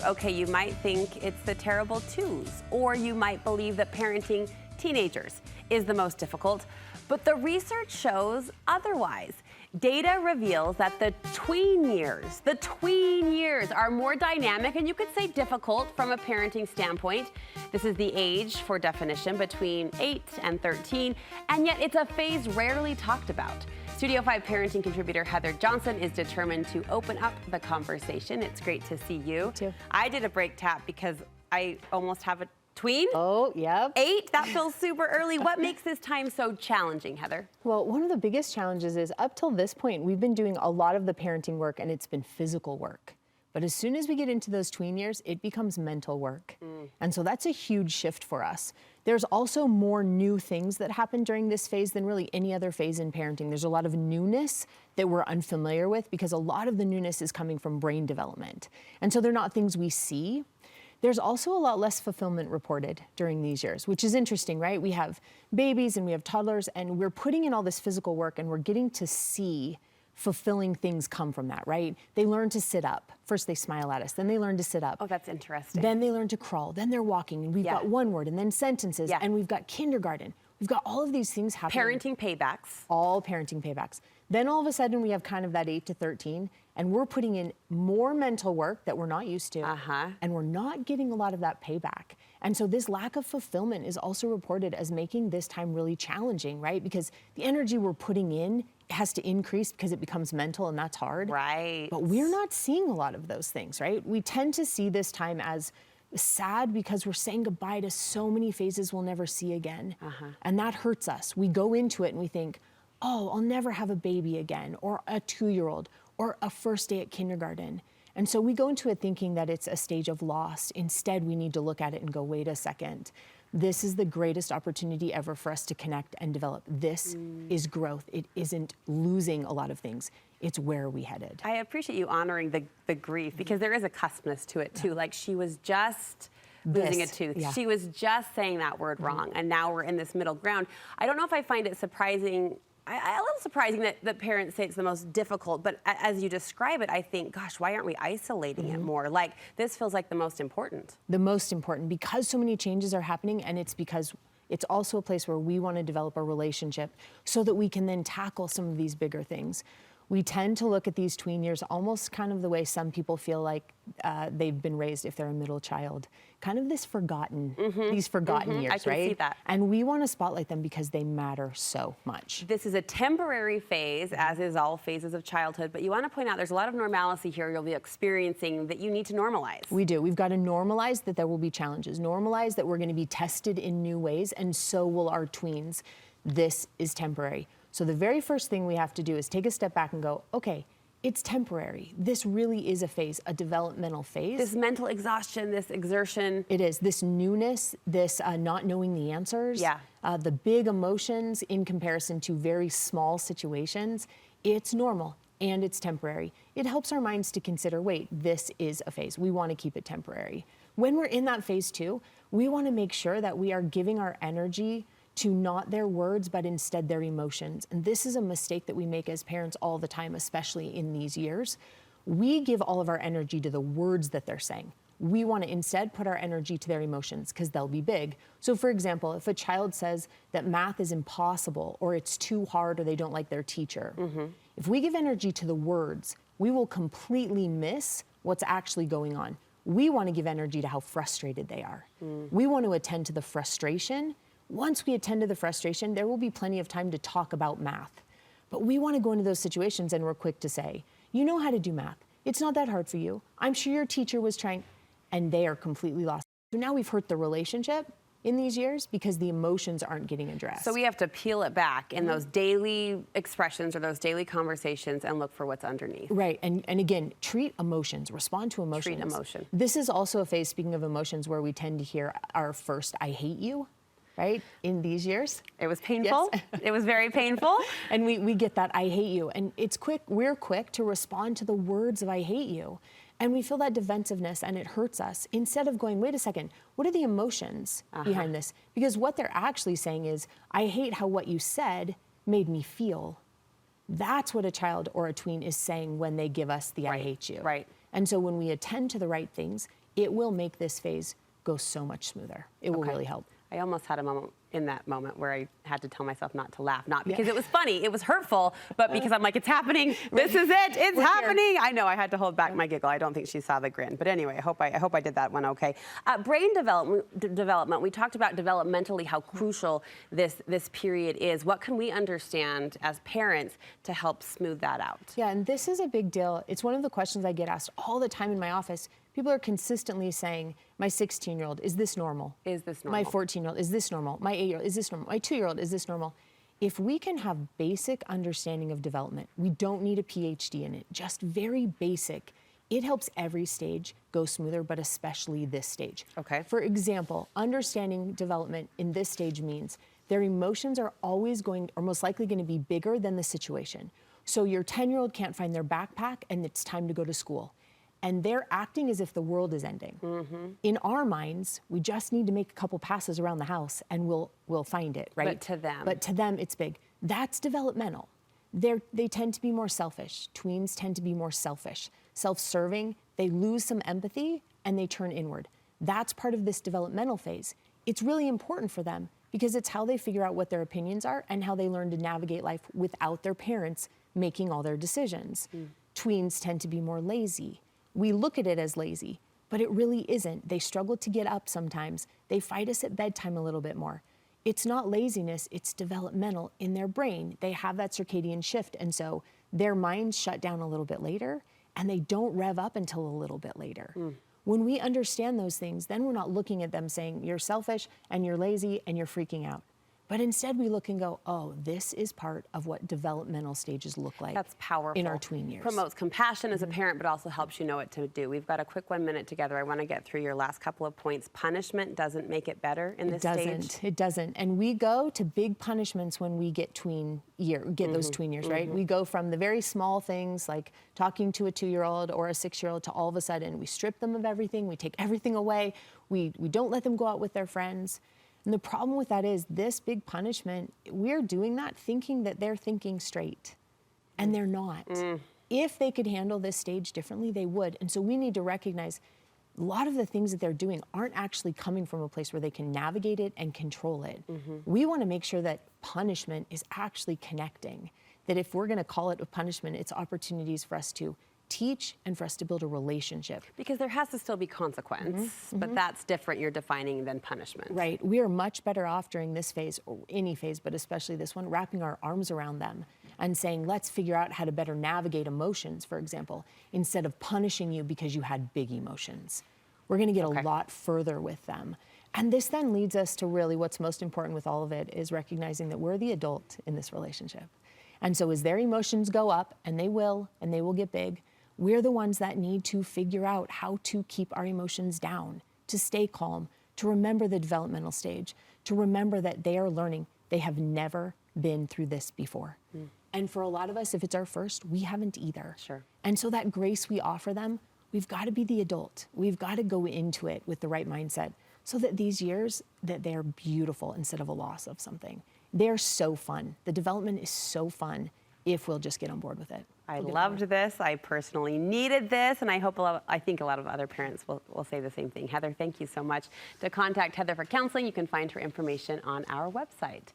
Okay, you might think it's the terrible twos, or you might believe that parenting teenagers is the most difficult, but the research shows otherwise. Data reveals that the tween years are more dynamic and you could say difficult from a parenting standpoint. This is the age, for definition, between 8 and 13, and yet it's a phase rarely talked about. Studio 5 parenting contributor Heather Johnson is determined to open up the conversation. It's great to see you. Me too. I did a break tap because I almost have a tween. Oh, yep. 8, that feels super early. What makes this time so challenging, Heather? Well, one of the biggest challenges is up till this point, we've been doing a lot of the parenting work and it's been physical work. But as soon as we get into those tween years, it becomes mental work. And so that's a huge shift for us. There's also more new things that happen during this phase than really any other phase in parenting. There's a lot of newness that we're unfamiliar with because a lot of the newness is coming from brain development. And so they're not things we see. There's also a lot less fulfillment reported during these years, which is interesting, right? We have babies and we have toddlers and we're putting in all this physical work and we're getting to see fulfilling things come from that, right? They learn to sit up. First they smile at us, then they learn to sit up. Oh, that's interesting. Then they learn to crawl, then they're walking, and we've got one word, and then sentences, and we've got kindergarten. We've got all of these things happening. Parenting paybacks. All parenting paybacks. Then all of a sudden we have kind of that 8 to 13, and we're putting in more mental work that we're not used to, and we're not getting a lot of that payback. And so this lack of fulfillment is also reported as making this time really challenging, right? Because the energy we're putting in has to increase because it becomes mental, and that's hard. Right. But we're not seeing a lot of those things, right? We tend to see this time as sad because we're saying goodbye to so many phases we'll never see again. And that hurts us. We go into it and we think, oh, I'll never have a baby again, or a 2-year-old, or a first day at kindergarten. And so we go into it thinking that it's a stage of loss. Instead, we need to look at it and go, wait a second. This is the greatest opportunity ever for us to connect and develop. This is growth. It isn't losing a lot of things. It's where are we headed. I appreciate you honoring the grief because there is a cuspness to it too. Like she was just losing a tooth. She was just saying that word wrong, and now we're in this middle ground. I don't know if I find it surprising. A little surprising that parents say it's the most difficult, but as you describe it, I think, gosh, why aren't we isolating it more? Like, this feels like the most important. The most important, because so many changes are happening, and it's because it's also a place where we want to develop a relationship so that we can then tackle some of these bigger things. We tend to look at these tween years almost kind of the way some people feel like they've been raised if they're a middle child. Kind of this forgotten, these forgotten years, I can right? see that. And we want to spotlight them because they matter so much. This is a temporary phase, as is all phases of childhood, but you want to point out there's a lot of normalcy here you'll be experiencing that you need to normalize. We do. We've got to normalize that there will be challenges, normalize that we're going to be tested in new ways, and so will our tweens. This is temporary. So the very first thing we have to do is take a step back and go, okay, it's temporary. This really is a phase, a developmental phase. This mental exhaustion, this exertion. It is. This newness, this not knowing the answers, the big emotions in comparison to very small situations, it's normal and it's temporary. It helps our minds to consider, wait, this is a phase. We want to keep it temporary. When we're in that phase too, we want to make sure that we are giving our energy to not their words, but instead their emotions. And this is a mistake that we make as parents all the time, especially in these years. We give all of our energy to the words that they're saying. We want to instead put our energy to their emotions because they'll be big. So for example, if a child says that math is impossible or it's too hard or they don't like their teacher, if we give energy to the words, we will completely miss what's actually going on. We want to give energy to how frustrated they are. We want to attend to the frustration. Once we attend to the frustration, there will be plenty of time to talk about math. But we want to go into those situations and we're quick to say, you know how to do math. It's not that hard for you. I'm sure your teacher was trying, and they are completely lost. So now we've hurt the relationship in these years because the emotions aren't getting addressed. So we have to peel it back in those daily expressions or those daily conversations and look for what's underneath. Right, and again, treat emotions, respond to emotions. Treat emotion. This is also a phase, speaking of emotions, where we tend to hear our first I hate you. Right? In these years. It was painful. Yes. It was very painful. And we get that I hate you. And it's quick, we're quick to respond to the words of I hate you. And we feel that defensiveness and it hurts us. Instead of going, wait a second, what are the emotions behind this? Because what they're actually saying is, I hate how what you said made me feel. That's what a child or a tween is saying when they give us the I hate you. Right. And so when we attend to the right things, it will make this phase go so much smoother. It will really help. I almost had a moment in that moment where I had to tell myself not to laugh, not because it was funny, it was hurtful, but because I'm like, it's happening, this is it, it's happening. I know, I had to hold back my giggle. I don't think she saw the grin, but anyway, I hope I did that one okay. Brain development, we talked about developmentally how crucial this period is. What can we understand as parents to help smooth that out? Yeah, and this is a big deal. It's one of the questions I get asked all the time in my office. People are consistently saying, my 16-year-old, is this normal? Is this normal? My 14-year-old, is this normal? My 8-year-old, is this normal? My 2-year-old, is this normal? If we can have basic understanding of development, we don't need a PhD in it, just very basic, it helps every stage go smoother, but especially this stage. Okay. For example, understanding development in this stage means their emotions are always going, or most likely going to be bigger than the situation. So your 10-year-old can't find their backpack and it's time to go to school. And they're acting as if the world is ending. In our minds, we just need to make a couple passes around the house and we'll find it, right? But to them, it's big. That's developmental. They tend to be more selfish. Tweens tend to be more selfish. Self-serving, they lose some empathy and they turn inward. That's part of this developmental phase. It's really important for them because it's how they figure out what their opinions are and how they learn to navigate life without their parents making all their decisions. Tweens tend to be more lazy. We look at it as lazy, but it really isn't. They struggle to get up sometimes. They fight us at bedtime a little bit more. It's not laziness, it's developmental in their brain. They have that circadian shift, and so their minds shut down a little bit later, and they don't rev up until a little bit later. When we understand those things, then we're not looking at them saying, you're selfish, and you're lazy, and you're freaking out. But instead we look and go, oh, this is part of what developmental stages look like. That's powerful. In our tween years. Promotes compassion as a parent, but also helps you know what to do. We've got a quick 1 minute together. I want to get through your last couple of points. Punishment doesn't make it better in this stage? It doesn't. And we go to big punishments when we get those tween years, right? We go from the very small things like talking to a 2-year-old or a 6-year-old to all of a sudden we strip them of everything, we take everything away, we don't let them go out with their friends. And the problem with that is this big punishment, we're doing that thinking that they're thinking straight, and they're not. If they could handle this stage differently, they would. And so we need to recognize a lot of the things that they're doing aren't actually coming from a place where they can navigate it and control it. We want to make sure that punishment is actually connecting, that if we're going to call it a punishment, it's opportunities for us to teach and for us to build a relationship. Because there has to still be consequence, but that's different, you're defining, than punishment. Right. We are much better off during this phase, or any phase, but especially this one, wrapping our arms around them and saying, let's figure out how to better navigate emotions, for example, instead of punishing you because you had big emotions. We're going to get a lot further with them. And this then leads us to really what's most important with all of it is recognizing that we're the adult in this relationship. And so as their emotions go up, and they will get big, we're the ones that need to figure out how to keep our emotions down, to stay calm, to remember the developmental stage, to remember that they are learning. They have never been through this before. And for a lot of us, if it's our first, we haven't either. And so that grace we offer them, we've got to be the adult. We've got to go into it with the right mindset so that these years, that they're beautiful instead of a loss of something. They're so fun. The development is so fun if we'll just get on board with it. I loved this. I personally needed this, and I think a lot of other parents will say the same thing. Heather, thank you so much. To contact Heather for counseling, you can find her information on our website.